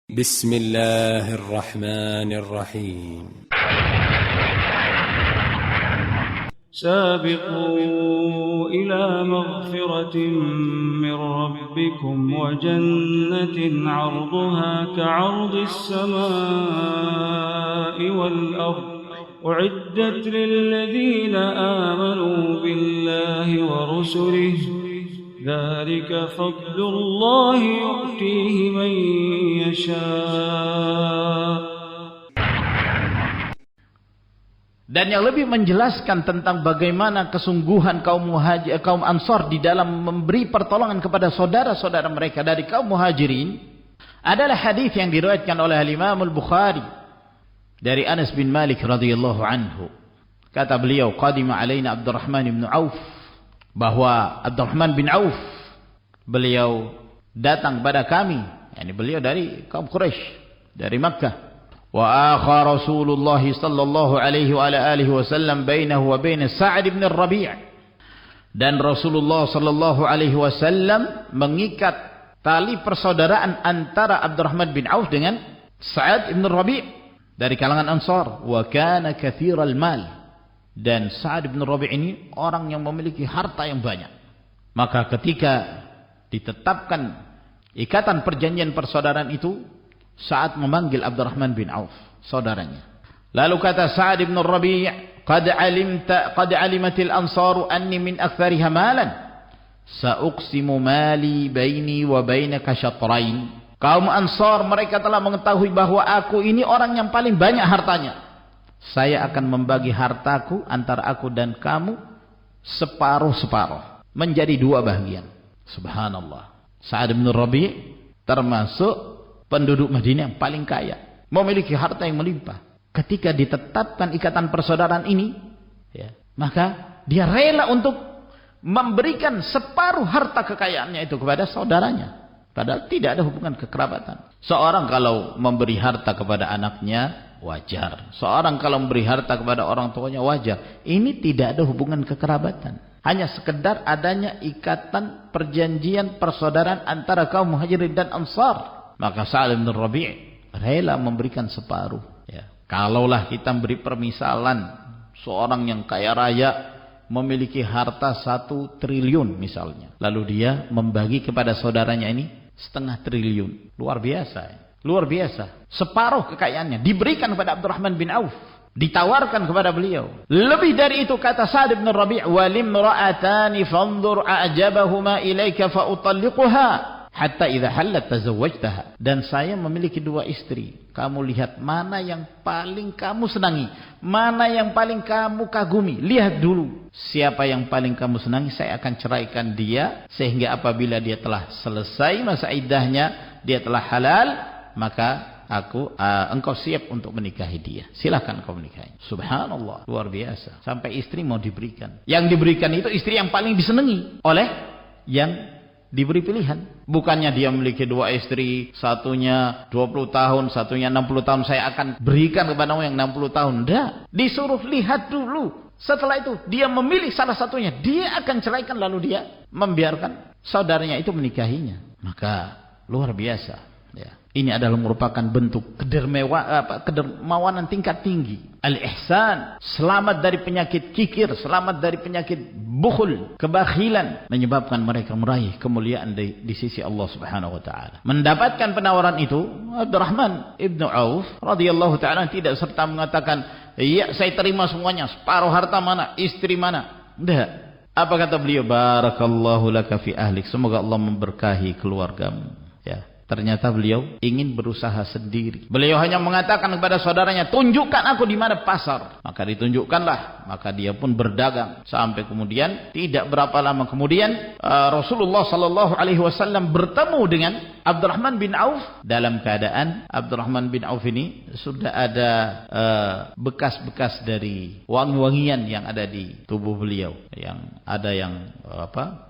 بسم الله الرحمن الرحيم سابقوا إلى مغفرة من ربكم وجنة عرضها كعرض السماء والأرض أعدت للذين آمنوا بالله ورسله ذلك فضل الله يؤتيه من يشاء. Dan yang lebih menjelaskan tentang bagaimana kesungguhan kaum Ansor di dalam memberi pertolongan kepada saudara-saudara mereka dari kaum Muhajirin adalah hadis yang diriwayatkan oleh Imam Al-Bukhari dari Anas bin Malik radhiyallahu anhu. Kata beliau, qadima alaina Abdurrahman bin Auf, bahwa Abdurrahman bin Auf beliau datang kepada kami, yakni beliau dari kaum Quraisy, dari Makkah. Wa akha Rasulullah sallallahu alaihi wa ala alihi wasallam bainahu wa bain Sa'd bin Rabi'. Dan Rasulullah sallallahu alaihi wasallam mengikat tali persaudaraan antara Abdurrahman bin Auf dengan Sa'd bin Rabi' dari kalangan Ansar. Wa kana katsiral mal. Dan Sa'd bin Rabi' ini orang yang memiliki harta yang banyak. Maka ketika ditetapkan ikatan perjanjian persaudaraan itu, Sa'ad memanggil Abdurrahman bin Auf, saudaranya. Lalu kata Sa'd bin Rabi', qad alimatil ansaru anni min aktsariha malan, sa'uqsimu mali baini wa bainaka syatrain. Kaum Ansar mereka telah mengetahui bahwa aku ini orang yang paling banyak hartanya. Saya akan membagi hartaku antara aku dan kamu separuh-separuh, menjadi dua bagian. Subhanallah. Sa'd bin Rabi' termasuk penduduk Madinah yang paling kaya, memiliki harta yang melimpah. Ketika ditetapkan ikatan persaudaraan ini, ya, maka dia rela untuk memberikan separuh harta kekayaannya itu kepada saudaranya, padahal tidak ada hubungan kekerabatan. Seorang kalau memberi harta kepada anaknya wajar, seorang kalau memberi harta kepada orang tuanya wajar. Ini tidak ada hubungan kekerabatan, hanya sekedar adanya ikatan perjanjian persaudaraan antara kaum Muhajirin dan Ansar. Maka Sa'd bin Rabi' rela memberikan separuh. Ya. Kalaulah kita beri permisalan seorang yang kaya raya memiliki harta 1 triliun misalnya, lalu dia membagi kepada saudaranya ini 0,5 triliun, luar biasa, ya. Luar biasa. Separuh kekayaannya diberikan kepada Abdurrahman bin Auf, ditawarkan kepada beliau. Lebih dari itu kata Sa'd bin Rabi', walim ra'atani fanzur a'jabahuma ilaika fa utalliquha hatta idza hallat tazawwajtaha. Dan saya memiliki 2 istri. Kamu lihat mana yang paling kamu senangi, mana yang paling kamu kagumi. Lihat dulu siapa yang paling kamu senangi, saya akan ceraikan dia, sehingga apabila dia telah selesai masa iddahnya, dia telah halal, maka engkau siap untuk menikahi dia. Silakan kau menikahi. Subhanallah, luar biasa. Sampai istri mau diberikan. Yang diberikan itu istri yang paling disenangi oleh yang diberi pilihan. Bukannya dia memiliki 2 istri, satunya 20 tahun, satunya 60 tahun, saya akan berikan kepada yang 60 tahun. Tidak. Disuruh lihat dulu. Setelah itu dia memilih salah satunya, dia akan ceraikan, lalu dia membiarkan saudaranya itu menikahinya. Maka luar biasa, ya. Ini adalah merupakan bentuk kedermawanan tingkat tinggi. Al-ihsan, selamat dari penyakit kikir, selamat dari penyakit bukhul, kebakhilan, menyebabkan mereka meraih kemuliaan di sisi Allah Subhanahu wa taala. Mendapatkan penawaran itu, Abdurrahman ibn Auf radhiyallahu taala tidak serta mengatakan, "Iya, saya terima semuanya, separuh harta mana, istri mana." Tidak. Apa kata beliau? Barakallahu laka fi ahlik, semoga Allah memberkahi keluargamu. Ya. Ternyata beliau ingin berusaha sendiri. Beliau hanya mengatakan kepada saudaranya, tunjukkan aku di mana pasar. Maka ditunjukkanlah. Maka dia pun berdagang. Sampai kemudian, tidak berapa lama kemudian, Rasulullah sallallahu alaihi wasallam bertemu dengan Abdurrahman bin Auf. Dalam keadaan Abdurrahman bin Auf ini sudah ada bekas-bekas dari wangi-wangian yang ada di tubuh beliau. Yang ada yang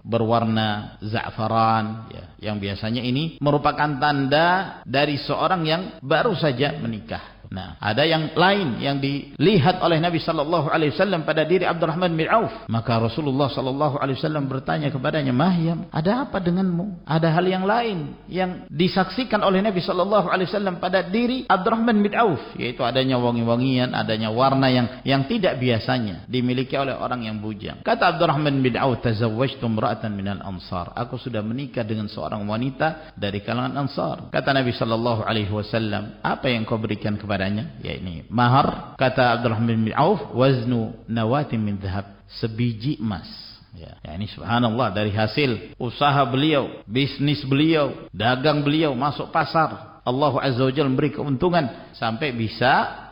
berwarna za'faran, ya, yang biasanya ini merupakan tanda dari seorang yang baru saja menikah. Nah, ada yang lain yang dilihat oleh Nabi sallallahu alaihi wasallam pada diri Abdurrahman bin Auf. Maka Rasulullah sallallahu alaihi wasallam bertanya kepadanya, "Mahyam, ada apa denganmu?" Ada hal yang lain yang disaksikan oleh Nabi sallallahu alaihi wasallam pada diri Abdurrahman bin Auf, yaitu adanya wangi-wangian, adanya warna yang tidak biasanya dimiliki oleh orang yang bujang. Kata Abdurrahman bin Auf, "Tazawwajtu imra'atan minal ansar." Aku sudah menikah dengan seorang wanita dari kalangan Ansar. Kata Nabi sallallahu alaihi wasallam, "Apa yang kau berikan kepadanya?" Ya, ini mahar. Kata Abdurrahman bin Auf, "Waznu nawatin min dhahab." Sebiji emas. Ya, ini subhanallah, dari hasil usaha beliau, bisnis beliau, dagang beliau, masuk pasar, Allah azza wa jalla memberi keuntungan sampai bisa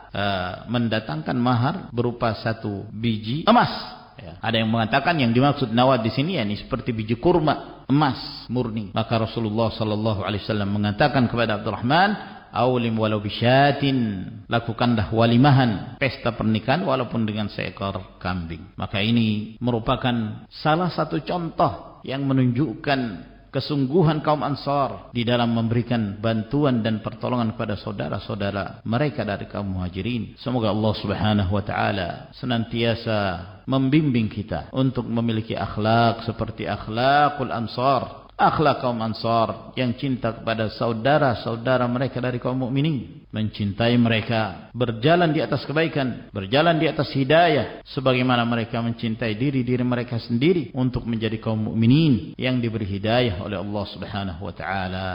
mendatangkan mahar berupa 1 biji emas. Ya. Ada yang mengatakan yang dimaksud nawat di sini yakni seperti biji kurma, emas murni. Maka Rasulullah sallallahu alaihi wasallam mengatakan kepada Abdurrahman, "Aulim walau bisyatin." Lakukanlah walimahan, pesta pernikahan walaupun dengan seekor kambing. Maka ini merupakan salah satu contoh yang menunjukkan kesungguhan kaum Ansar di dalam memberikan bantuan dan pertolongan kepada saudara-saudara mereka dari kaum Muhajirin. Semoga Allah Subhanahu wa taala senantiasa membimbing kita untuk memiliki akhlak seperti akhlakul Ansar, akhlak kaum Ansar yang cinta kepada saudara-saudara mereka dari kaum mukminin, mencintai mereka, berjalan di atas kebaikan, berjalan di atas hidayah sebagaimana mereka mencintai diri-diri mereka sendiri untuk menjadi kaum mukminin yang diberi hidayah oleh Allah Subhanahu wa taala.